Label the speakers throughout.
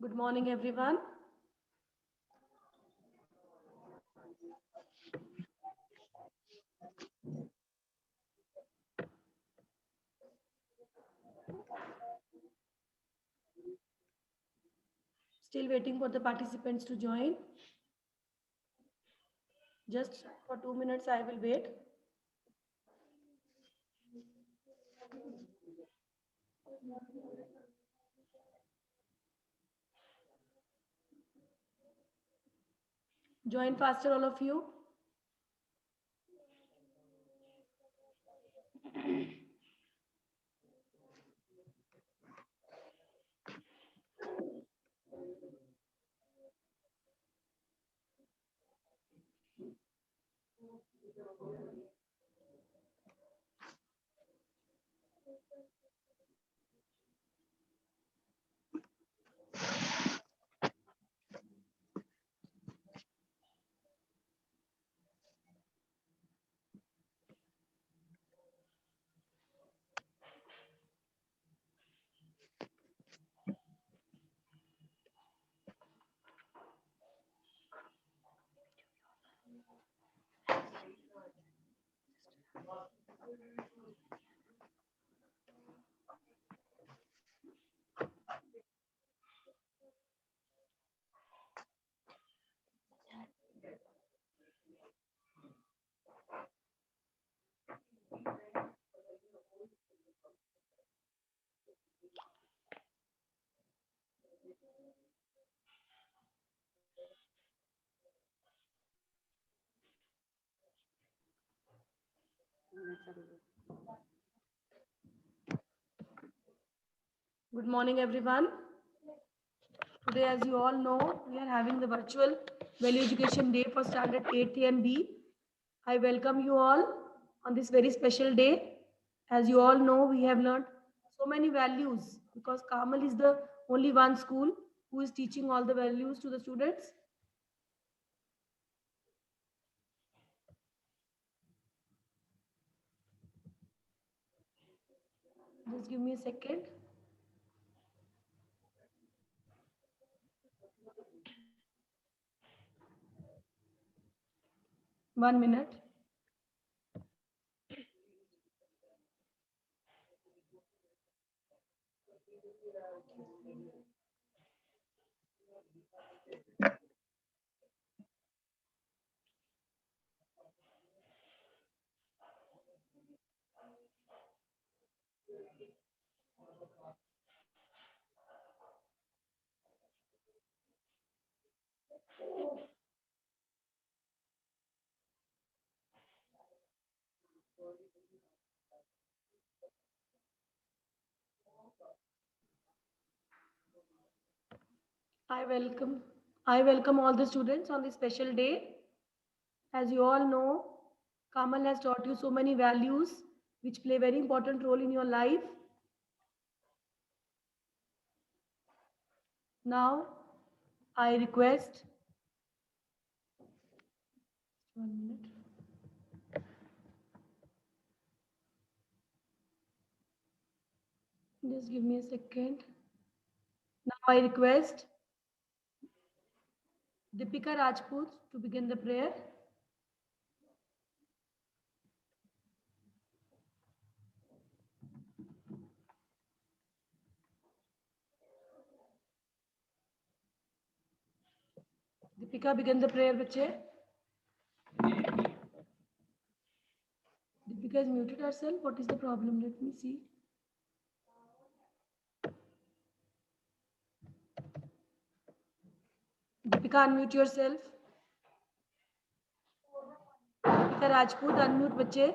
Speaker 1: Good morning, everyone. Still waiting for the participants to join. Just for 2 minutes, I will wait. Join faster, all of you. Good morning, everyone. Today, as you all know, we are having the virtual Value Education Day for Standard 8th and B. I welcome you all on this very special day. As you all know, we have learned so many values because Kamal is the only one school who is teaching all the values to the students. Just give me a second. One minute. I welcome all the students on this special day. As you all know, Kamal has taught you so many values which play very important role in your life. Now, I request 1 minute. Just give me a second. Now I request Deepika Rajput to begin the prayer. Deepika, begin the prayer, bache. Deepika has muted herself. What is the problem? Let me see. Deepika, unmute yourself. Deepika Rajput, unmute, bache.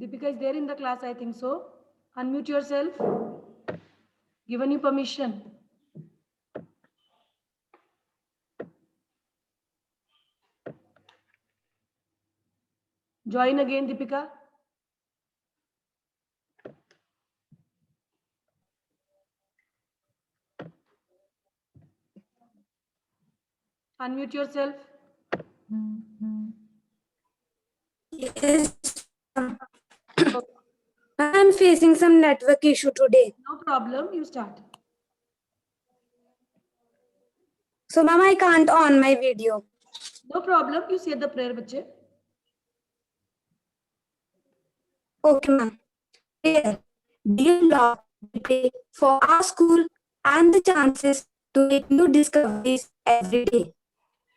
Speaker 1: Deepika is there in the class, I think so. Unmute yourself. Given you permission. Join again, Deepika. Unmute yourself.
Speaker 2: Yes, I'm facing some network issue today.
Speaker 1: No problem. You start.
Speaker 2: So, ma'am, I can't on my video.
Speaker 1: No problem. You say the prayer, bache.
Speaker 2: Okay, ma'am. Prayer. Dear Lord, we pray for our school and the chances to make new discoveries every day.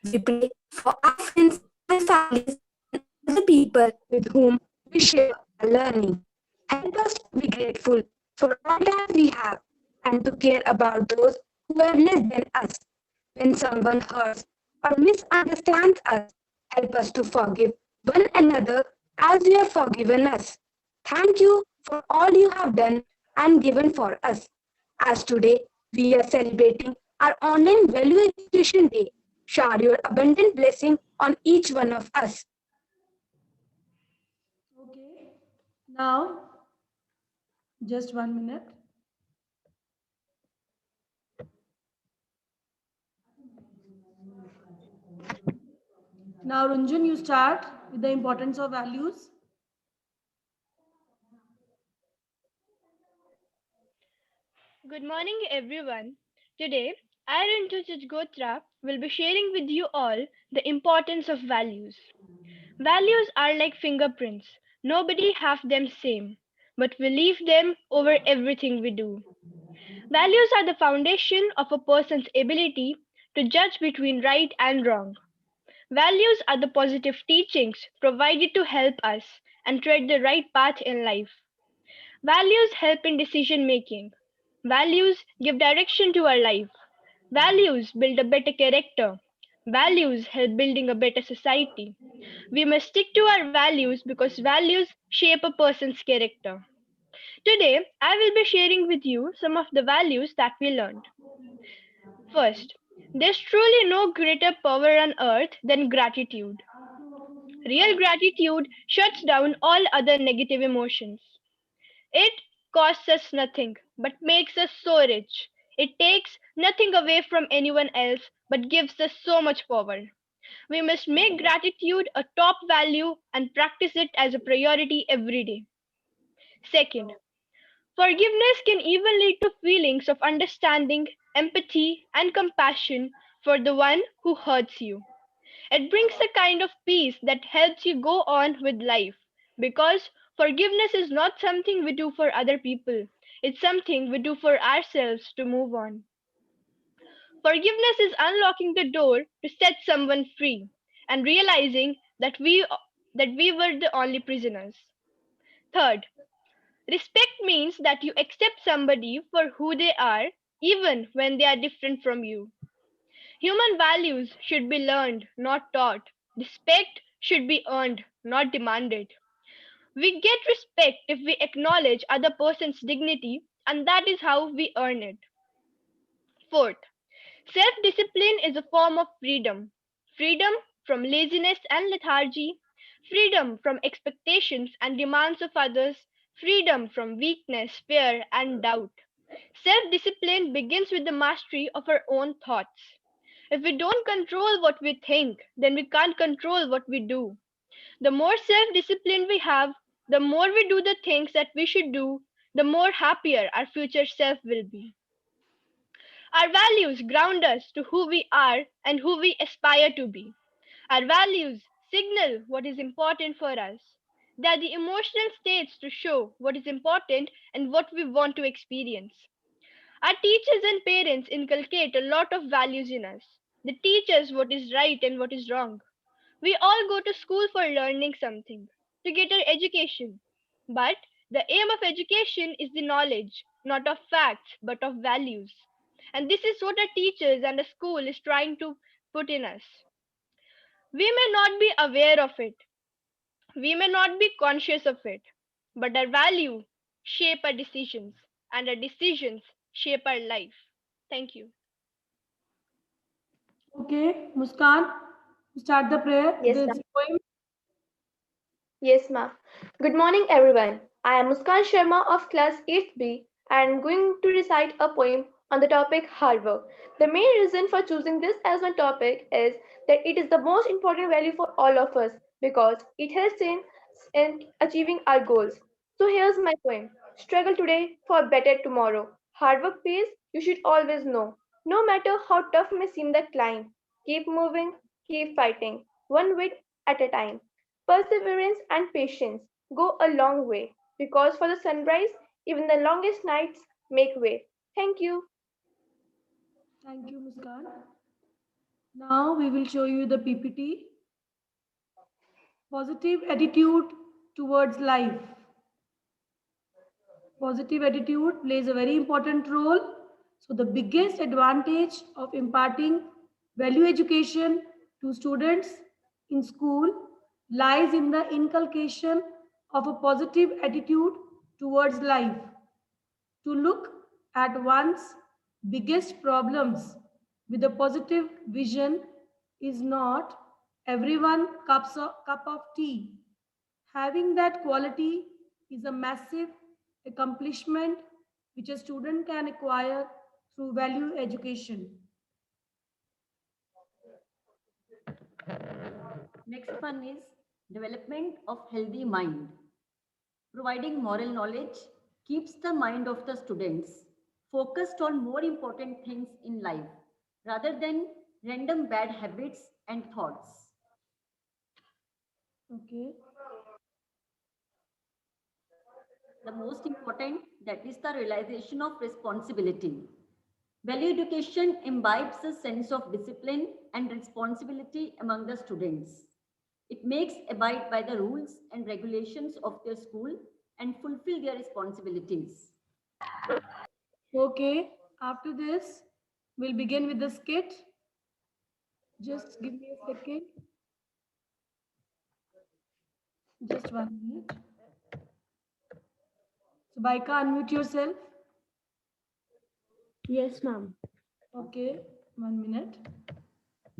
Speaker 2: We pray for our friends and families and other people with whom we share our learning. Help us to be grateful for all that we have and to care about those who are less than us. When someone hurts or misunderstands us, help us to forgive one another as you have forgiven us. Thank you for all you have done and given for us. As today we are celebrating our online value education day, shower your abundant blessing on each one of us.
Speaker 1: Okay. Now, just 1 minute. Now, Runjun, you start with the importance of values.
Speaker 3: Good morning, everyone. Today, I, Ranju Gotra, will be sharing with you all the importance of values. Values are like fingerprints. Nobody have them same, but we leave them over everything we do. Values are the foundation of a person's ability to judge between right and wrong. Values are the positive teachings provided to help us and tread the right path in life. Values help in decision making. Values give direction to our life. Values build a better character. Values help building a better society. We must stick to our values because values shape a person's character. Today, I will be sharing with you some of the values that we learned. First, there's truly no greater power on earth than gratitude. Real gratitude shuts down all other negative emotions. It costs us nothing, but makes us so rich. It takes nothing away from anyone else, but gives us so much power. We must make gratitude a top value and practice it as a priority every day. Second, forgiveness can even lead to feelings of understanding, empathy, and compassion for the one who hurts you. It brings a kind of peace that helps you go on with life because forgiveness is not something we do for other people, it's something we do for ourselves to move on. Forgiveness is unlocking the door to set someone free and realizing that we were the only prisoners. Third, respect means that you accept somebody for who they are even when they are different from you. Human values should be learned, not taught. Respect should be earned, not demanded. We get respect if we acknowledge other person's dignity, and that is how we earn it. Fourth, self discipline is a form of freedom. Freedom from laziness and lethargy, freedom from expectations and demands of others, freedom from weakness, fear, and doubt. Self discipline begins with the mastery of our own thoughts. If we don't control what we think, then we can't control what we do. The more self discipline we have, the more we do the things that we should do, the more happier our future self will be. Our values ground us to who we are and who we aspire to be. Our values signal what is important for us. They are the emotional states to show what is important and what we want to experience. Our teachers and parents inculcate a lot of values in us. They teach us what is right and what is wrong. We all go to school for learning something, to get our education. But the aim of education is the knowledge, not of facts, but of values. And this is what our teachers and the school is trying to put in us. We may not be aware of it, we may not be conscious of it, but our value shape our decisions, and our decisions shape our life. Thank you.
Speaker 1: Okay, Muskan, start the prayer.
Speaker 4: Yes,
Speaker 1: This
Speaker 4: ma'am.
Speaker 1: poem.
Speaker 4: Yes, ma'am. Good morning, everyone. I am Muskan Sharma of class 8th B and I'm going to recite a poem on the topic hard work. The main reason for choosing this as my topic is that it is the most important value for all of us because it helps in achieving our goals. So here's my point. Struggle today for a better tomorrow. Hard work pays, you should always know. No matter how tough may seem the climb, keep moving, keep fighting, one bit at a time. Perseverance and patience go a long way because for the sunrise, even the longest nights make way. Thank you.
Speaker 1: Thank you, Muskan. Now we will show you the PPT. Positive attitude towards life. Positive attitude plays a very important role. So the biggest advantage of imparting value education to students in school lies in the inculcation of a positive attitude towards life. To look at one's biggest problems with a positive vision is not everyone cup of tea. Having that quality is a massive accomplishment which a student can acquire through value education.
Speaker 5: Next one is development of healthy mind. Providing moral knowledge keeps the mind of the students focused on more important things in life rather than random bad habits and thoughts.
Speaker 1: Okay.
Speaker 5: The most important, that is the realization of responsibility. Value education imbibes a sense of discipline and responsibility among the students. It makes abide by the rules and regulations of their school and fulfill their responsibilities.
Speaker 1: Okay. After this, we'll begin with the skit. Just give me a second. Just 1 minute. So, Baika, unmute yourself.
Speaker 6: Yes, ma'am.
Speaker 1: Okay. 1 minute.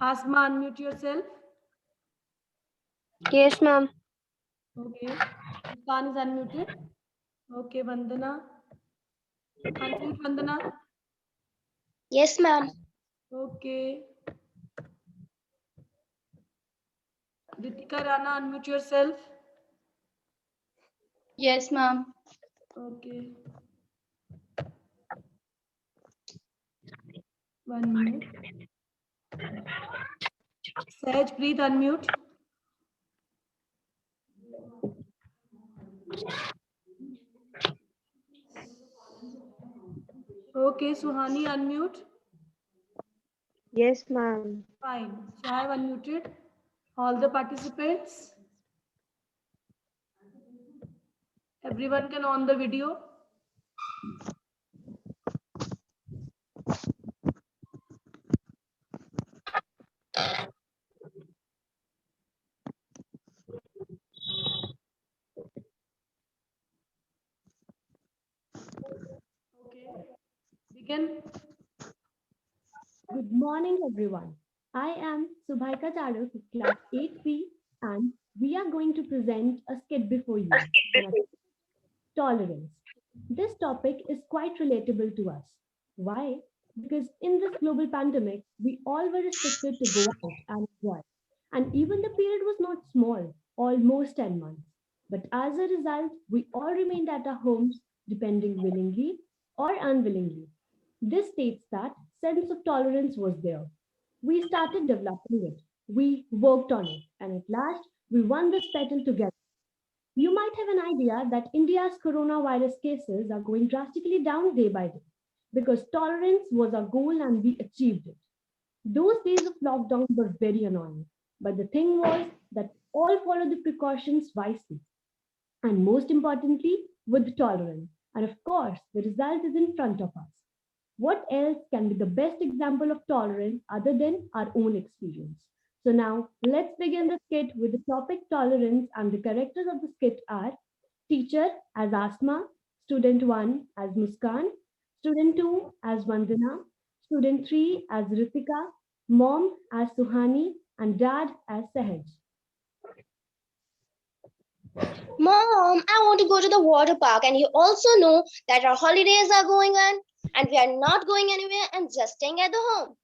Speaker 1: Asma, unmute yourself.
Speaker 6: Yes, ma'am.
Speaker 1: Okay. Muskan is unmuted. Okay, Vandana. Unmute Vandana.
Speaker 6: Yes, ma'am.
Speaker 1: Okay. Ritika Rana, unmute yourself.
Speaker 6: Yes, ma'am.
Speaker 1: Okay. 1 minute. Sahaj, please unmute. Okay, Suhani, unmute.
Speaker 6: Yes, ma'am.
Speaker 1: Fine. So I have unmuted all the participants. Everyone can on the video. Okay. Begin.
Speaker 6: Good morning, everyone. I am Subhaika Charuk, class 8B, and we are going to present a skit before you. on Tolerance. This topic is quite relatable to us. Why? Because in this global pandemic, we all were restricted to go out and enjoy. And even the period was not small, almost 10 months. But as a result, we all remained at our homes, depending willingly or unwillingly. This states that sense of tolerance was there. We started developing it. We worked on it. And at last, we won this battle together. You might have an idea that India's coronavirus cases are going drastically down day by day because tolerance was our goal and we achieved it. Those days of lockdown were very annoying, but the thing was that all followed the precautions wisely and most importantly, with tolerance. And of course, the result is in front of us. What else can be the best example of tolerance other than our own experience? So now let's begin the skit with the topic tolerance, and the characters of the skit are teacher as Asma, student 1 as Muskan, student 2 as Vandana, student 3 as Ritika, mom as Suhani, and dad as Sahaj.
Speaker 7: Mom, I want to go to the water park, and you also know that our holidays are going on. and we are not going anywhere and just staying at the home.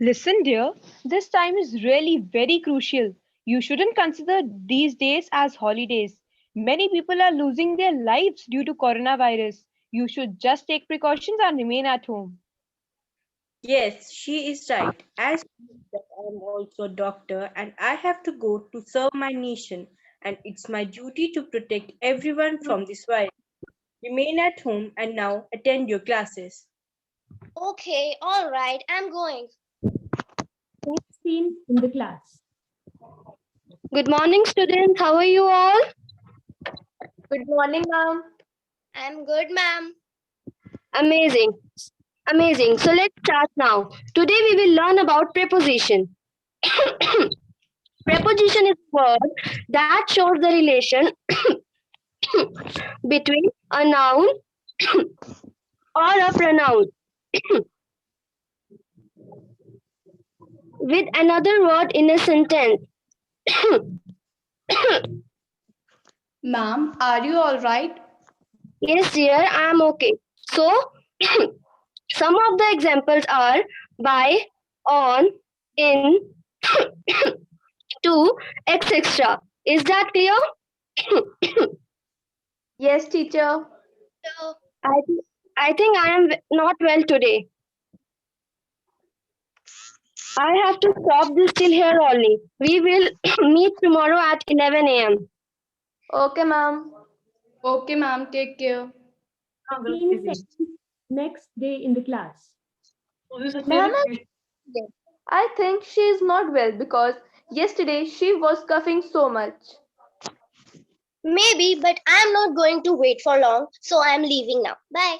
Speaker 3: Listen, dear, this time is really very crucial. You shouldn't consider these days as holidays. Many people are losing their lives due to coronavirus. You should just take precautions and remain at home.
Speaker 8: Yes, she is right. As I'm also a doctor and I have to go to serve my nation, and it's my duty to protect everyone from this virus. Remain at home and now attend your classes.
Speaker 7: Okay, all right, I'm going.
Speaker 6: Next scene in the class.
Speaker 9: Good morning, students. How are you all?
Speaker 4: Good morning, ma'am.
Speaker 7: I'm good, ma'am.
Speaker 9: Amazing. Amazing. So let's start now. Today we will learn about preposition. Preposition is a word that shows the relation between a noun or a pronoun with another word in a sentence.
Speaker 10: Ma'am, are you all right?
Speaker 9: Yes, dear, I am okay. So, some of the examples are by, on, in, to, etc. Is that clear?
Speaker 4: Yes, teacher.
Speaker 7: So,
Speaker 9: I think I am not well today. I have to stop this till here only. We will meet tomorrow at 11 a.m.
Speaker 4: Okay, ma'am.
Speaker 10: Okay, ma'am, take care.
Speaker 6: Scene second, next day in the class.
Speaker 4: Ma'am, I think she is not well because yesterday she was coughing so much.
Speaker 7: maybe, but I'm not going to wait for long, so I'm leaving now. Bye.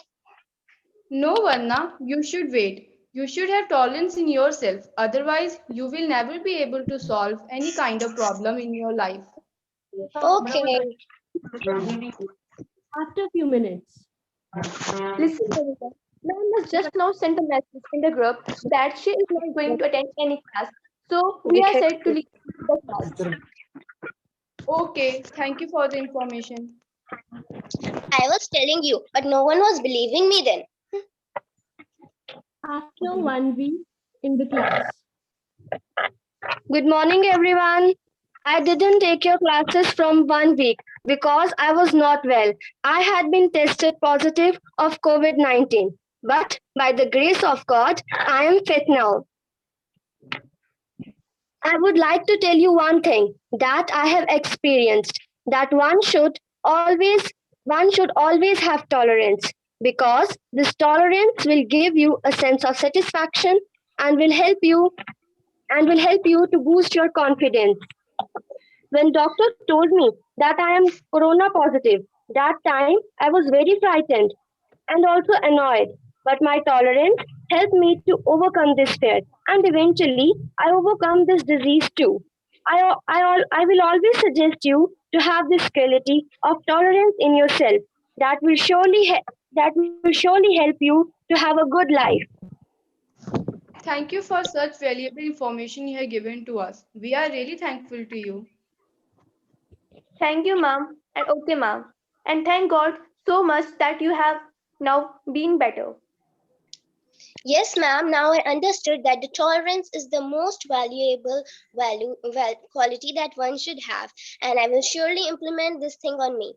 Speaker 10: No, Vanna, you should wait. You should have tolerance in yourself. Otherwise, you will never be able to solve any kind of problem in your life.
Speaker 7: Okay.
Speaker 6: After a few minutes.
Speaker 4: Listen, everyone. Ma'am has just now sent a message in the group that she is not going to attend any class. So we are set to leave the class.
Speaker 10: Okay, thank you for the information.
Speaker 7: I was telling you, but no one was believing me then.
Speaker 6: After 1 week in the class.
Speaker 9: Good morning, everyone. I didn't take your classes from 1 week because I was not well. I had been tested positive of COVID-19. But by the grace of God, I am fit now. I would like to tell you one thing that I have experienced, that one should always have tolerance, because this tolerance will give you a sense of satisfaction and will help you to boost your confidence. When doctor told me that I am corona positive, that time I was very frightened and also annoyed. But my tolerance helped me to overcome this fear, and eventually I overcome this disease too. I will always suggest you to have this quality of tolerance in yourself. That will surely help you to have a good life.
Speaker 10: Thank you for such valuable information you have given to us. We are really thankful to you.
Speaker 4: Thank you, ma'am. And okay, ma'am. And thank God so much that you have now been better.
Speaker 7: Yes, ma'am. Now I understood that the tolerance is the most valuable quality that one should have, and I will surely implement this thing on me.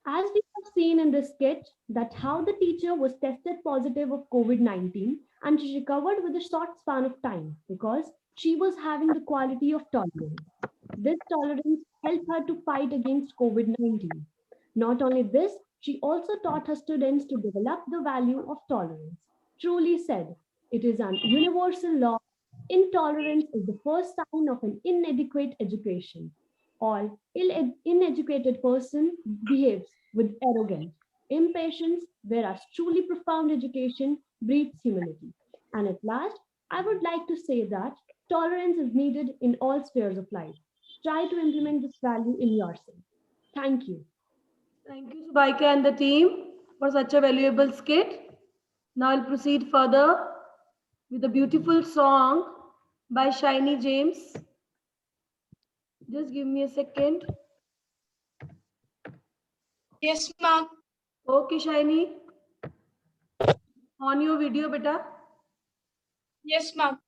Speaker 6: As we have seen in this sketch, that how the teacher was tested positive of COVID-19 and she recovered with a short span of time because she was having the quality of tolerance. This tolerance helped her to fight against COVID-19. Not only this, she also taught her students to develop the value of tolerance. Truly said, it is an universal law. Intolerance is the first sign of an inadequate education. All uneducated person behaves with arrogance, impatience, whereas truly profound education breeds humility. And at last, I would like to say that tolerance is needed in all spheres of life. Try to implement this value in yourself. Thank you.
Speaker 1: Thank you, Subaika and the team, for such a valuable skit. Now I'll proceed further with a beautiful song by Shiny James. Just give me a second.
Speaker 10: Yes, ma'am.
Speaker 1: Okay, Shiny. On your video, beta.
Speaker 10: Yes, ma'am.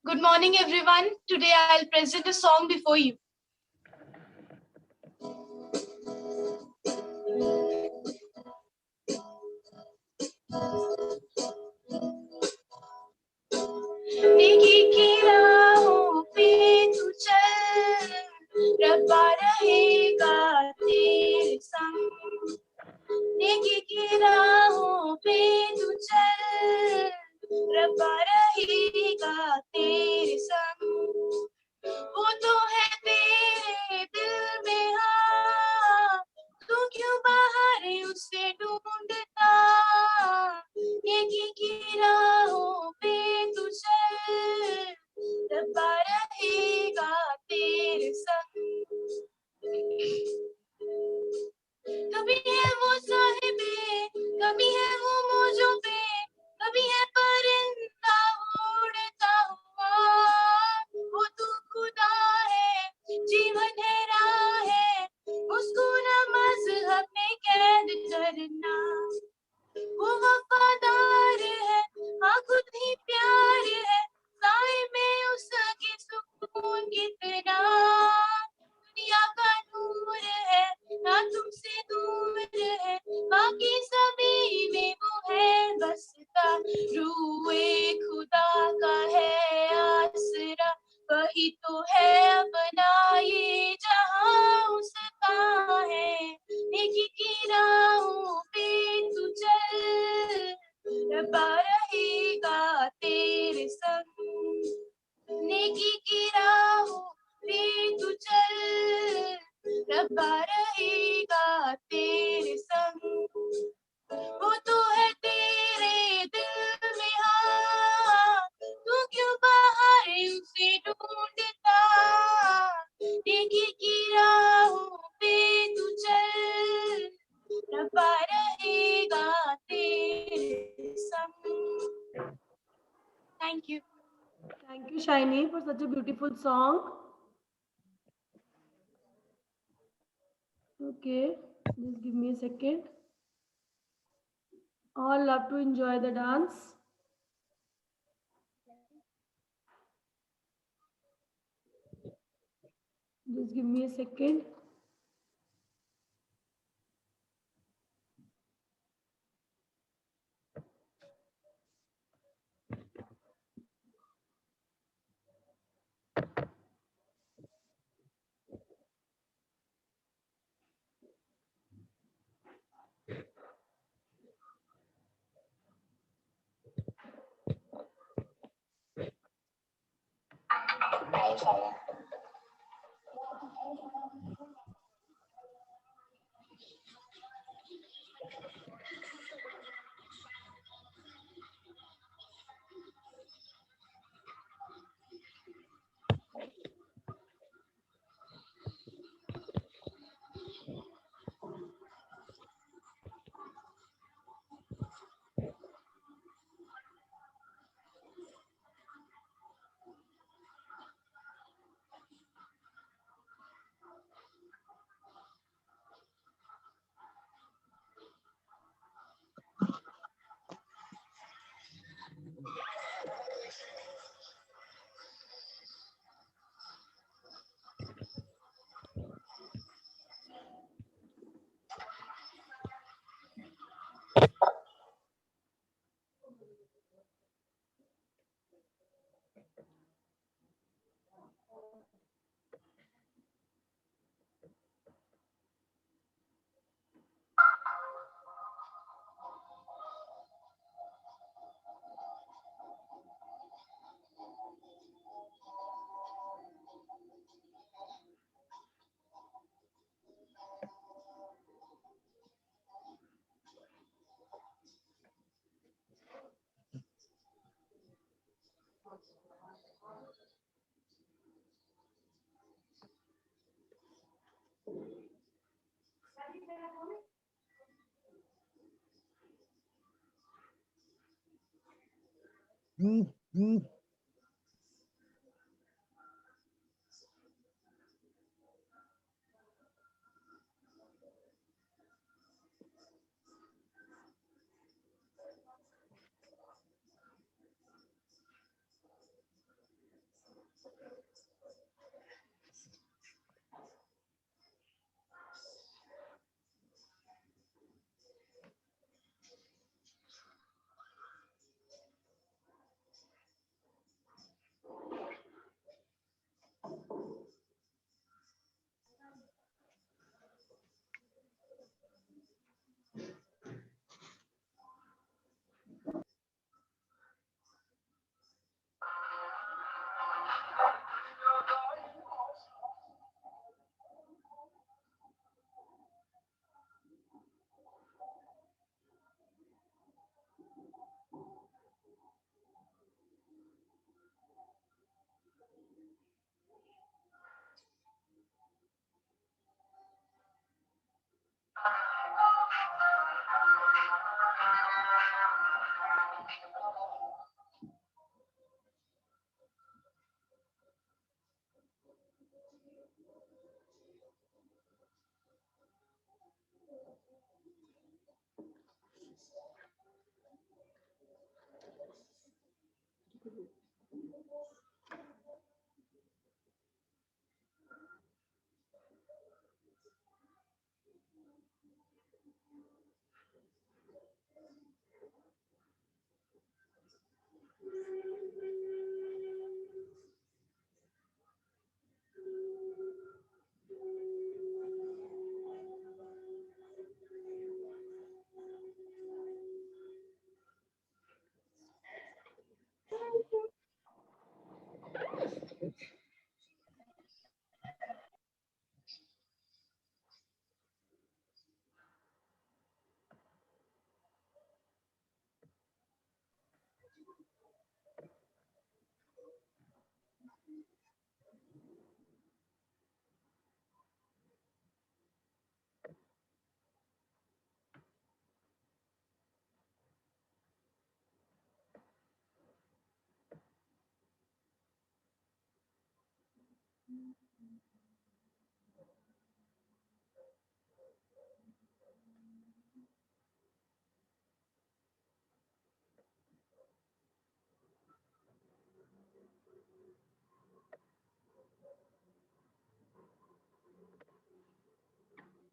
Speaker 10: Good morning, everyone. Today I'll present a song before you. नेकी की राहों पे तू चल, रब्बा रहेगा तेरे संग। नेकी की राहों पे तू चल, रब्बा रहेगा तेरे संग। वो तो है तेरे दिल में, हाँ तू क्यों बाहर उसे ढूंढता। नेकी की राहों पे तू चल, रब्बा रहेगा तेरे संग। कभी है वो साहिबे, कभी है वो मौजों पे, कभी है परिंदा उड़ता हुआ। वो तू खुदा है, जीवन है राह है, उसको न मजहब में कैद करना। वो वफादार है, हाँ खुद ही प्यार है, साए में उसके सुकून कितना। दुनिया का नूर है, ना तुमसे दूर है, बाकी सभी में वो है बसता। रूए खुदा का है आसरा, वही तो है अपना ये जहां उसका है। नेकी की राहों पे तू चल, रब्बा रहेगा तेरे संग। नेकी की राहों पे तू चल, रब्बा रहेगा तेरे संग। वो तो है तेरे दिल में, हाँ तू क्यों बाहर उसे ढूंढता। नेकी की राहों पे तू चल, रब्बा रहेगा तेरे संग। Thank you.
Speaker 1: Thank you, Shiny, for such a beautiful song. Okay, just give me a second. All love to enjoy the dance. Just give me a second.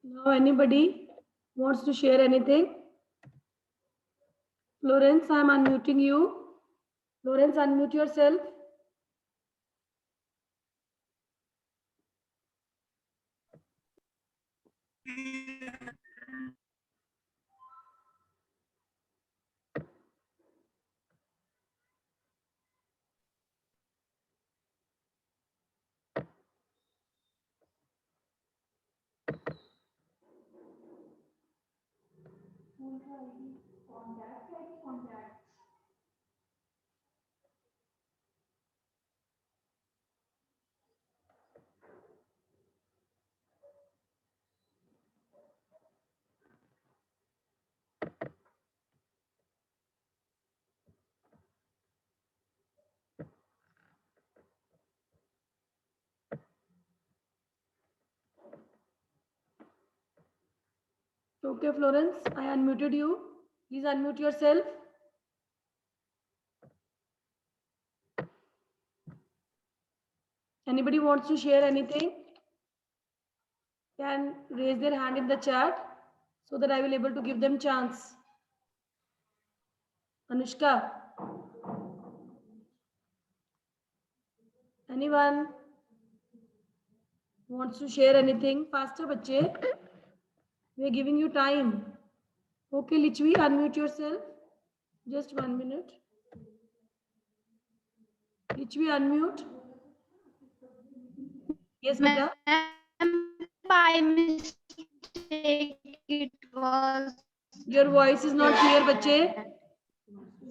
Speaker 1: Now, anybody wants to share anything? Florence, I'm unmuting you. Florence, unmute yourself. Okay, Florence, I unmuted you. Please unmute yourself. Anybody wants to share anything? Can raise their hand in the chat so that I will able to give them chance. Anushka. Anyone wants to share anything? Faster, bache. We are giving you time. Okay, Lichvi, unmute yourself. Just 1 minute. Lichvi, unmute. Yes, beta.
Speaker 3: By mistake, it was.
Speaker 1: Your voice is not clear, bache.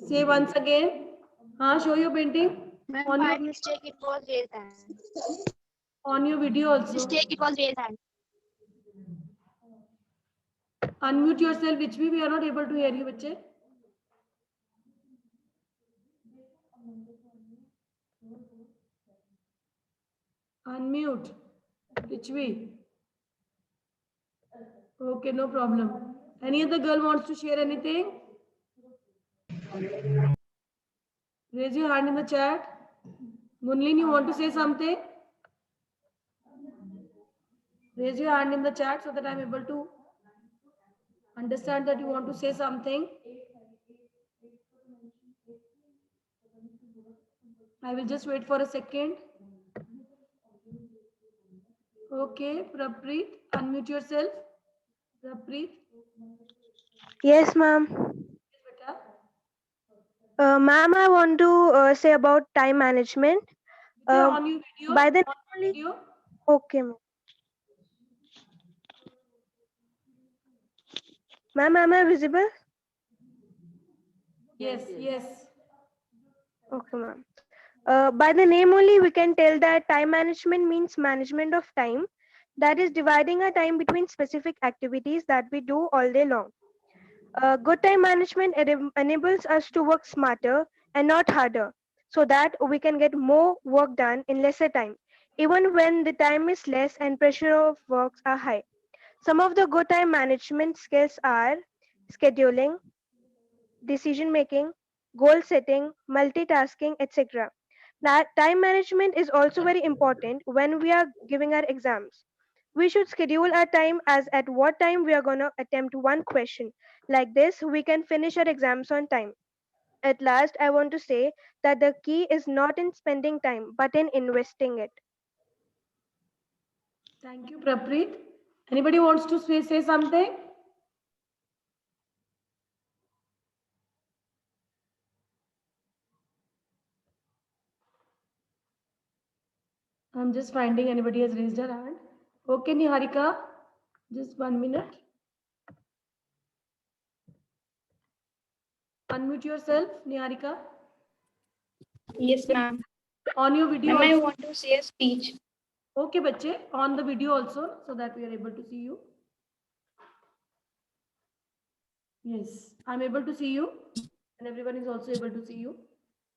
Speaker 1: Say once again. Show your painting.
Speaker 7: By mistake, it was raised hand.
Speaker 1: On your video also.
Speaker 7: Mistake, it was raised hand.
Speaker 1: Unmute yourself, Lichvi. We are not able to hear you, bache. Unmute. Lichvi. Okay, no problem. Any other girl wants to share anything? Raise your hand in the chat. Munlin, you want to say something? Raise your hand in the chat so that I'm able to understand that you want to say something. I will just wait for a second. Okay, Prabpreet, unmute yourself. Prabpreet.
Speaker 11: Yes, ma'am. Ma'am, I want to say about time management.
Speaker 1: On your video.
Speaker 11: By the
Speaker 1: On your video.
Speaker 11: Okay, ma'am. Ma'am, am I visible?
Speaker 1: Yes, yes.
Speaker 11: Okay, ma'am. By the name only, we can tell that time management means management of time. That is dividing our time between specific activities that we do all day long. Good time management enables us to work smarter and not harder, so that we can get more work done in lesser time, even when the time is less and pressure of works are high. Some of the good time management skills are scheduling, decision making, goal setting, multitasking, etc. Now, time management is also very important when we are giving our exams. We should schedule our time as at what time we are going to attempt one question. Like this, we can finish our exams on time. At last, I want to say that the key is not in spending time, but in investing it.
Speaker 1: Thank you, Prabpreet. Anybody wants to say something? I'm just finding anybody has raised their hand. Okay, Niharika, just 1 minute. Unmute yourself, Niharika.
Speaker 3: Yes, ma'am.
Speaker 1: On your video.
Speaker 3: Ma'am, I
Speaker 1: also.
Speaker 3: want to say a speech.
Speaker 1: Okay, bache, on the video also, so that we are able to see you. Yes, I'm able to see you, and everyone is also able to see you.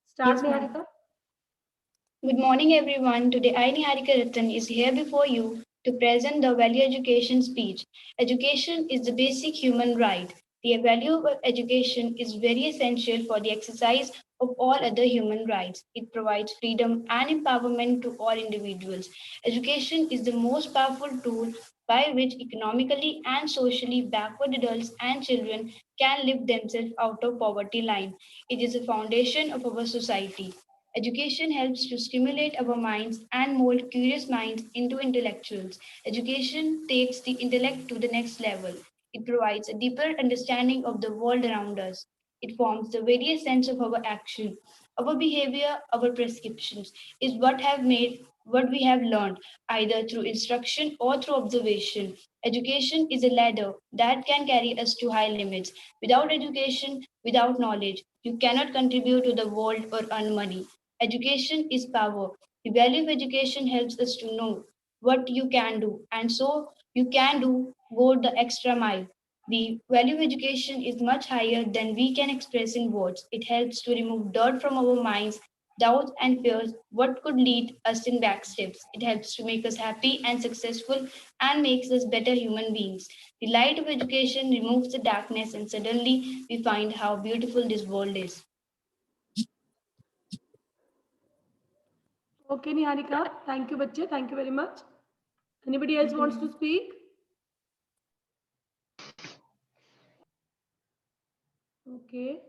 Speaker 1: Start,
Speaker 3: Yes, ma'am.
Speaker 1: Niharika.
Speaker 3: Ma'am, I want to say a speech. Okay, ma'am.
Speaker 1: Yes.
Speaker 3: Ma'am, I want to say a speech.
Speaker 1: Okay.
Speaker 12: Good morning, everyone. Today, I, Niharika Ratan, is here before you to present the value education speech. Education is the basic human right. The value of education is very essential for the exercise of all other human rights. It provides freedom and empowerment to all individuals. Education is the most powerful tool by which economically and socially backward adults and children can lift themselves out of poverty line. It is the foundation of our society. Education helps to stimulate our minds and mold curious minds into intellectuals. Education takes the intellect to the next level. It provides a deeper understanding of the world around us. It forms the very essence of our action. Our behavior, our prescriptions is what have made what we have learned, either through instruction or through observation. Education is a ladder that can carry us to high limits. Without education, without knowledge, you cannot contribute to the world or earn money. Education is power. The value of education helps us to know what you can do, and so you can go the extra mile. The value of education is much higher than we can express in words. It helps to remove dirt from our minds, doubts and fears, what could lead us in back steps. It helps to make us happy and successful and makes us better human beings. The light of education removes the darkness, and suddenly we find how beautiful this world is.
Speaker 1: Okay, Niharika. Thank you, bachche. Thank you very much. Anybody else wants to speak? Okay.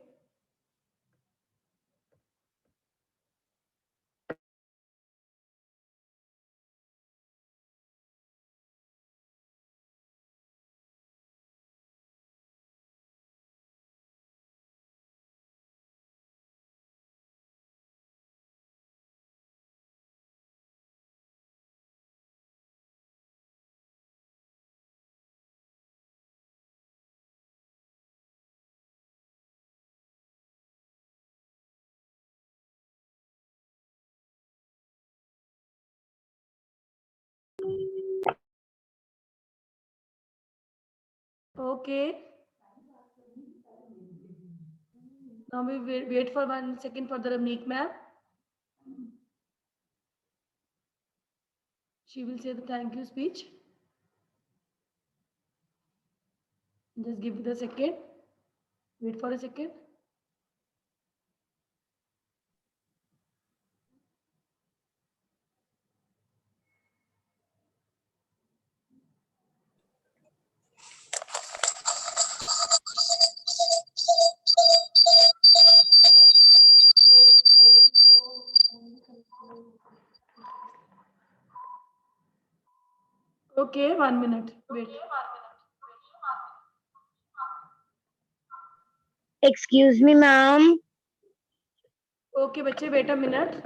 Speaker 1: Okay. Now we wait for 1 second for the Ramneek ma'am. She will say the thank you speech. Just give it a second. Wait for a second. Okay, 1 minute. Wait.
Speaker 9: Excuse me, ma'am.
Speaker 1: Okay, बच्चे wait a minute.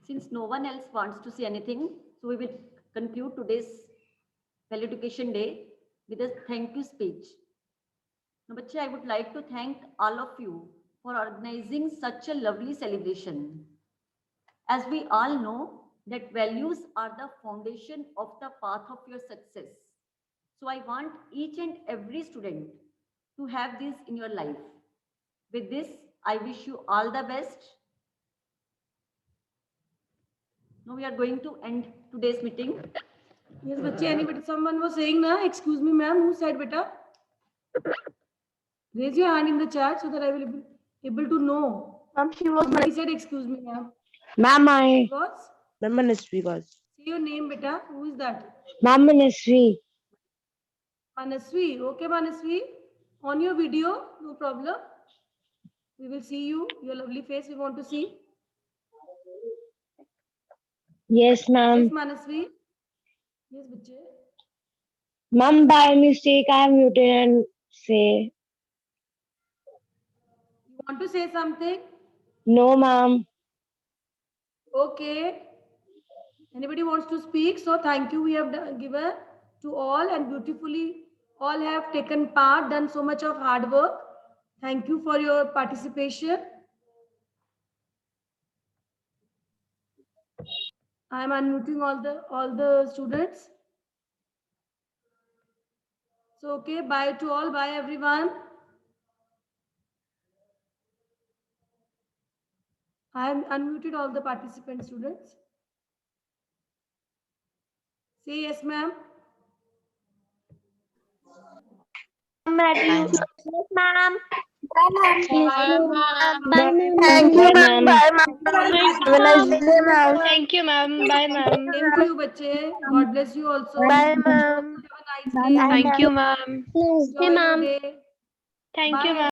Speaker 5: Since no one else wants to say anything, so we will conclude today's Value Education Day with a thank you speech. Now, Bache, I would like to thank all of you for organizing such a lovely celebration. As we all know that values are the foundation of the path of your success. So I want each and every student to have this in your life. With this, I wish you all the best. Now we are going to end today's meeting.
Speaker 1: Yes, बच्चे anybody, someone was saying na, excuse me ma'am, who said beta? Raise your hand in the chat so that I will be able to know.
Speaker 11: She was
Speaker 1: Somebody said excuse me ma'am.
Speaker 9: Ma'am,
Speaker 1: Was?
Speaker 9: Ma'am Manasvi was.
Speaker 1: See your name beta. Who is that?
Speaker 9: Ma'am Manasvi.
Speaker 1: Manasvi. Okay, Manasvi. On your video, no problem. We will see you. Your lovely face we want to see.
Speaker 9: Yes, ma'am.
Speaker 1: Yes, Manasvi. Yes, bachche.
Speaker 9: Ma'am, by mistake, I have muted and say,
Speaker 1: You want to say something?
Speaker 9: no, ma'am.
Speaker 1: Okay. Anybody wants to speak? So thank you. We have given to all and beautifully all have taken part, done so much of hard work. Thank you for your participation. I am unmuting all the students. So, okay, bye to all. Bye, everyone. I am unmuted all the participant students. Say yes, ma'am.
Speaker 11: Yes, ma'am.
Speaker 7: Thank you,
Speaker 11: Ma'am. Bye, ma'am. Have a nice day, ma'am.
Speaker 3: Thank you, ma'am. Bye, ma'am.
Speaker 1: Same to you, bache. God bless you also.
Speaker 11: Bye, ma'am.
Speaker 1: Have a nice day.
Speaker 3: Thank you, ma'am.
Speaker 7: Namaste,
Speaker 1: Enjoy your
Speaker 7: ma'am.
Speaker 1: day.
Speaker 3: Thank you,
Speaker 1: Bye,
Speaker 3: ma'am.